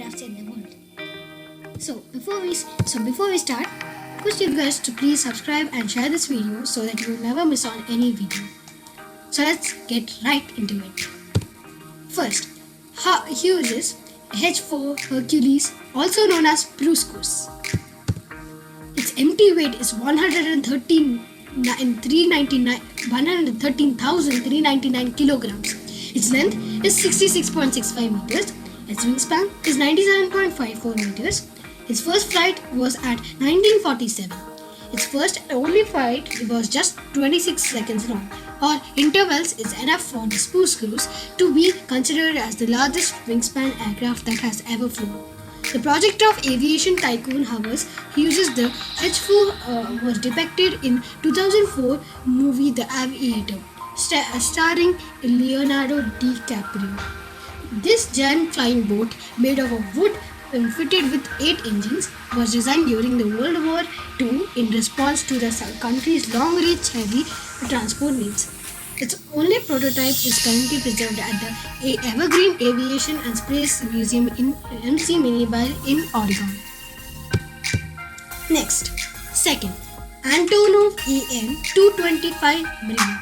aircrafts in the world. So before we start, request you guys to please subscribe and share this video so that you will never miss on any video. So let's get right into it. First, here is H-4 Hercules, also known as Bruce Goose. Its empty weight is 113,399 kilograms. Its length is 66.65 meters. Its wingspan is 97.54 meters. Its first flight was at 1947. Its first and only flight was just 26 seconds long. Or intervals is enough for the Bruce Goose to be considered as the largest wingspan aircraft that has ever flown. The project of aviation tycoon Havas uses the H-4 was depicted in 2004 movie The Aviator, starring Leonardo DiCaprio. This giant flying boat made of wood and fitted with 8 engines was designed during the World War II in response to the country's long-range heavy transport needs. Its only prototype is currently preserved at the Evergreen Aviation and Space Museum in MC Miniville in Oregon. Next, second, Antonov AN-225 Marine.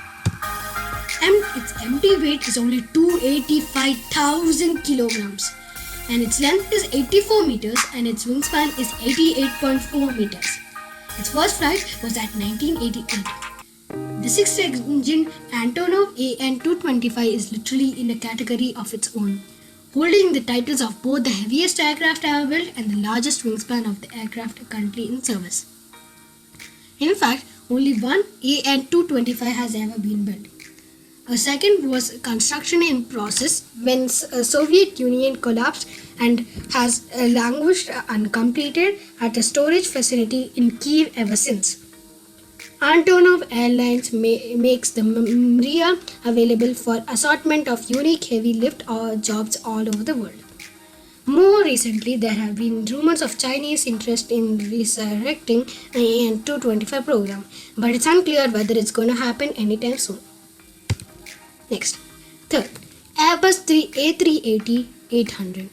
Its empty weight is only 285,000 kilograms and its length is 84 meters and its wingspan is 88.4 meters. Its first flight was at 1988. The 6th-engine Antonov AN-225 is literally in a category of its own, holding the titles of both the heaviest aircraft ever built and the largest wingspan of the aircraft currently in service. In fact, only one AN-225 has ever been built. A second was construction in process when Soviet Union collapsed and has languished uncompleted at a storage facility in Kiev ever since. Antonov Airlines makes the Mriya available for assortment of unique heavy lift jobs all over the world. More recently, there have been rumors of Chinese interest in resurrecting the AN-225 program, but it's unclear whether it's going to happen anytime soon. Next, third, Airbus A380-800.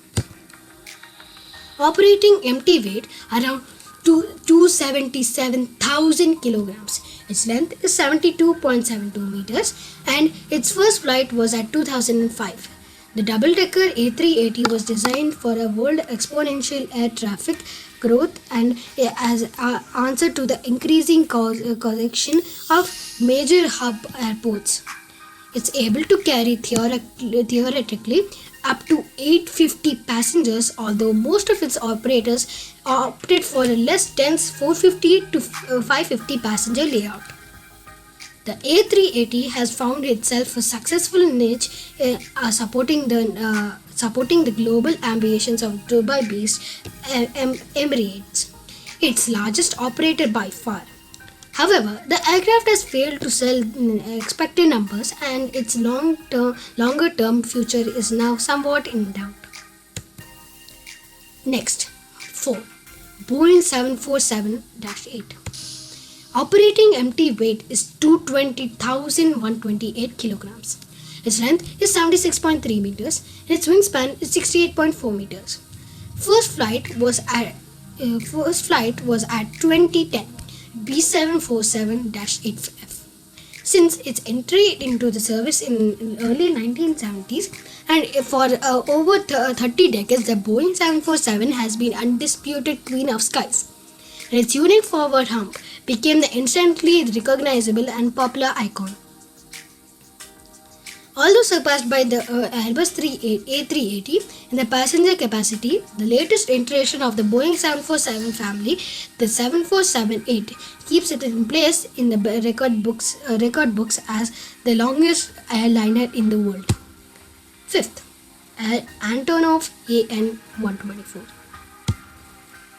Operating empty weight around 277,000 kilograms. Its length is 72.72 meters and its first flight was at 2005. The double-decker A380 was designed for a world exponential air traffic growth and as an answer to the increasing congestion of major hub airports. It's able to carry theoretically up to 850 passengers, although most of its operators opted for a less dense 450 to 550 passenger layout. The A380 has found itself a successful niche supporting the global ambitions of Dubai-based Emirates, its largest operator by far. However, the aircraft has failed to sell expected numbers and its longer-term future is now somewhat in doubt. Next, 4. Boeing 747-8. Operating empty weight is 220,128 kilograms. Its length is 76.3 meters and its wingspan is 68.4 meters. First flight was at 2010. B747-8F. Since its entry into the service in early 1970s and for over 30 decades, the Boeing 747 has been undisputed queen of skies. And its unique forward hump became the instantly recognizable and popular icon. Although surpassed by the Airbus A380 in the passenger capacity, the latest iteration of the Boeing 747 family, the 747-8, keeps it in place in the record books as the longest airliner in the world. Fifth, Antonov AN-124.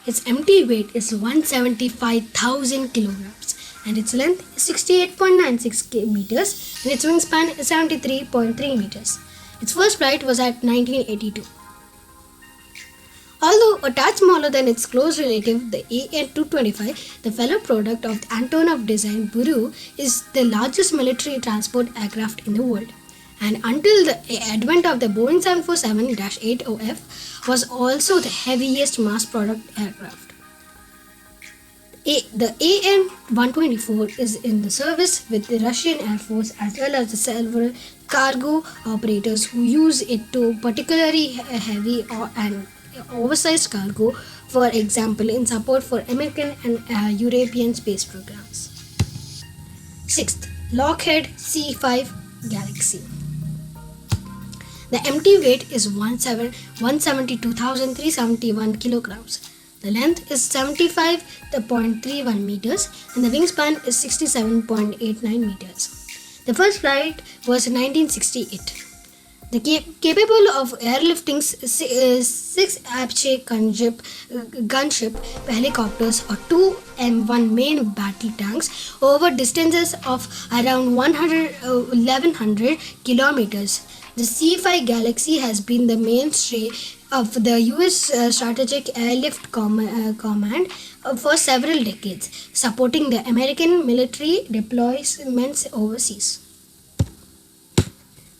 Its empty weight is 175,000 kilograms and its length is 68.96 meters and its wingspan is 73.3 meters. Its first flight was at 1982. Although a touch smaller than its close relative, the AN-225, the fellow product of the Antonov design, Bureau is the largest military transport aircraft in the world and until the advent of the Boeing 747-8OF was also the heaviest mass product aircraft. The AN-124 is in the service with the Russian Air Force as well as the several cargo operators who use it to particularly heavy and oversized cargo, for example in support for American and European space programs. Sixth, Lockheed C-5 Galaxy. The empty weight is 172,371 kilograms. The length is 75.31 meters and the wingspan is 67.89 meters. The first flight was in 1968. Capable of airlifting 6 Apache gunship helicopters or 2 M1 main battle tanks over distances of around 1,100 kilometers. The C-5 Galaxy has been the mainstay of the US Strategic Airlift Command for several decades, supporting the American military deployments overseas.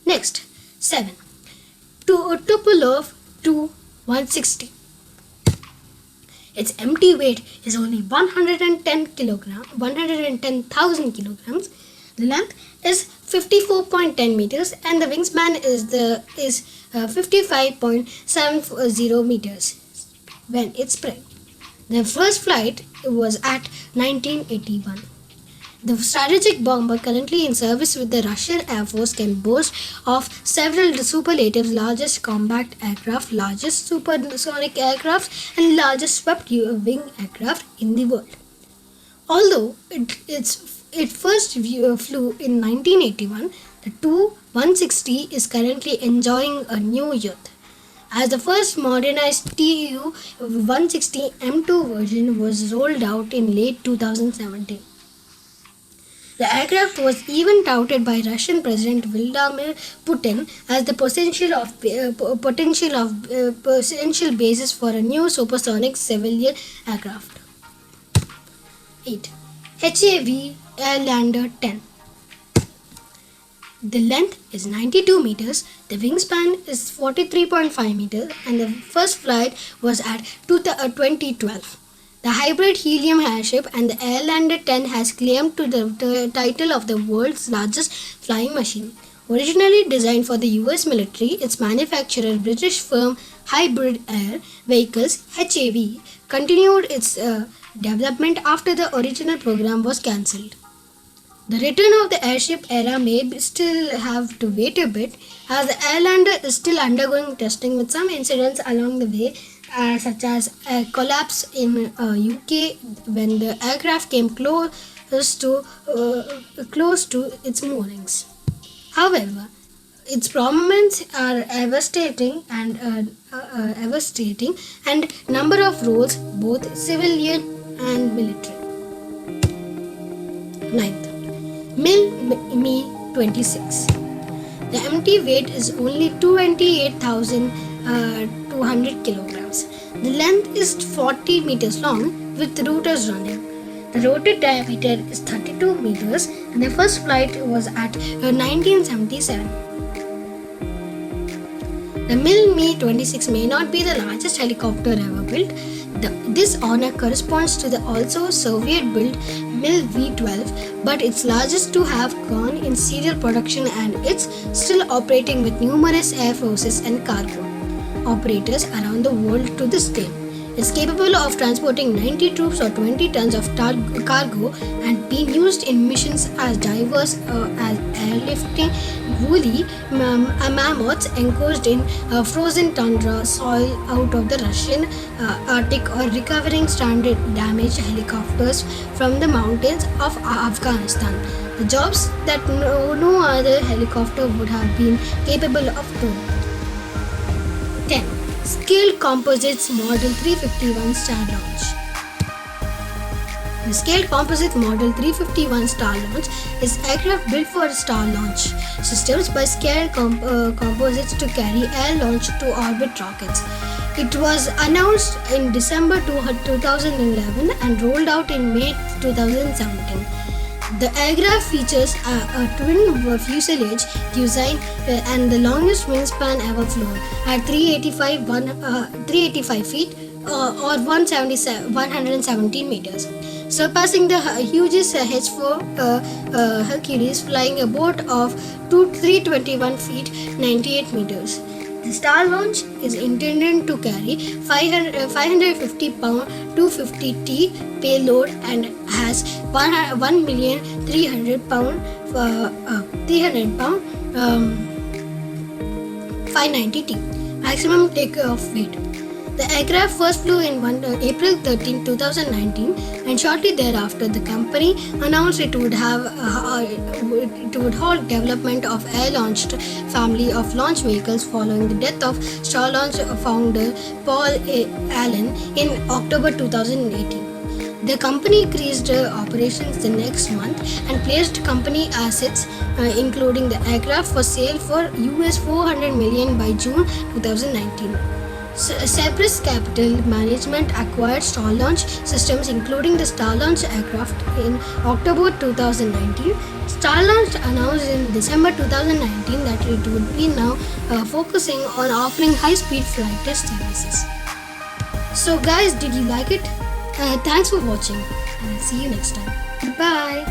Next, 7. Tupolev Tu-160. Its empty weight is only 110,000 kilograms. The length is 54.10 meters and the wingspan is 55.70 meters when it's spread. The first flight was at 1981. The strategic bomber currently in service with the Russian Air Force can boast of several superlatives: largest combat aircraft, largest supersonic aircraft, and largest swept-wing aircraft in the world. Although it first flew in 1981, the Tu-160 is currently enjoying a new youth, as the first modernized Tu-160 M2 version was rolled out in late 2017. The aircraft was even touted by Russian President Vladimir Putin as the potential basis for a new supersonic civilian aircraft. 8. HAV Airlander 10. The length is 92 meters, the wingspan is 43.5 meters, and the first flight was at 2012. The hybrid helium airship and the Airlander 10 has claimed to the title of the world's largest flying machine. Originally designed for the US military, its manufacturer, British firm Hybrid Air Vehicles (HAV), continued its development after the original program was cancelled. The return of the airship era may still have to wait a bit, as the Airlander is still undergoing testing with some incidents along the way, such as a collapse in UK when the aircraft came close to its moorings. However, its performance are devastating and number of roles, both civilian and military. 9th, Mi-26. The empty weight is only 28,200 kilograms. The length is 40 meters long with rotors running. The rotor diameter is 32 meters and the first flight was at 1977. The Mi-26 may not be the largest helicopter ever built. This honor corresponds to the also Soviet-built Mil-V-12, but it's largest to have gone in serial production and it's still operating with numerous air forces and cargo operators around the world to this day. It's capable of transporting 90 troops or 20 tons of cargo and being used in missions as diverse as airlifting woolly mammoths enclosed in frozen tundra soil out of the Russian Arctic, or recovering stranded damaged helicopters from the mountains of Afghanistan. The jobs that no other helicopter would have been capable of doing. 10. Scaled Composites Model 351 Star Launch. The Scaled Composite Model 351 Star Launch is aircraft built for star launch systems by Scaled Composites to carry air launch to orbit rockets. It was announced in December 2011 and rolled out in May 2017. The aircraft features a twin fuselage design and the longest wingspan ever flown at 385 feet or 117 meters, surpassing the hugest H-4 Hercules flying a boat of 321 feet 98 meters. The Star Launch is intended to carry 550 pound 250T payload and has 1,300,000 pound 590T maximum takeoff weight. The aircraft first flew in April 13, 2019, and shortly thereafter, the company announced it would halt development of air-launched family of launch vehicles following the death of Starlaunch founder Paul Allen in October 2018. The company increased operations the next month and placed company assets, including the aircraft, for sale for US $400 million by June 2019. Cyprus Capital Management acquired Starlaunch Systems, including the Starlaunch aircraft, in October 2019. Starlaunch announced in December 2019 that it would be now focusing on offering high-speed flight test services. So guys, did you like it? Thanks for watching, and I'll see you next time. Bye.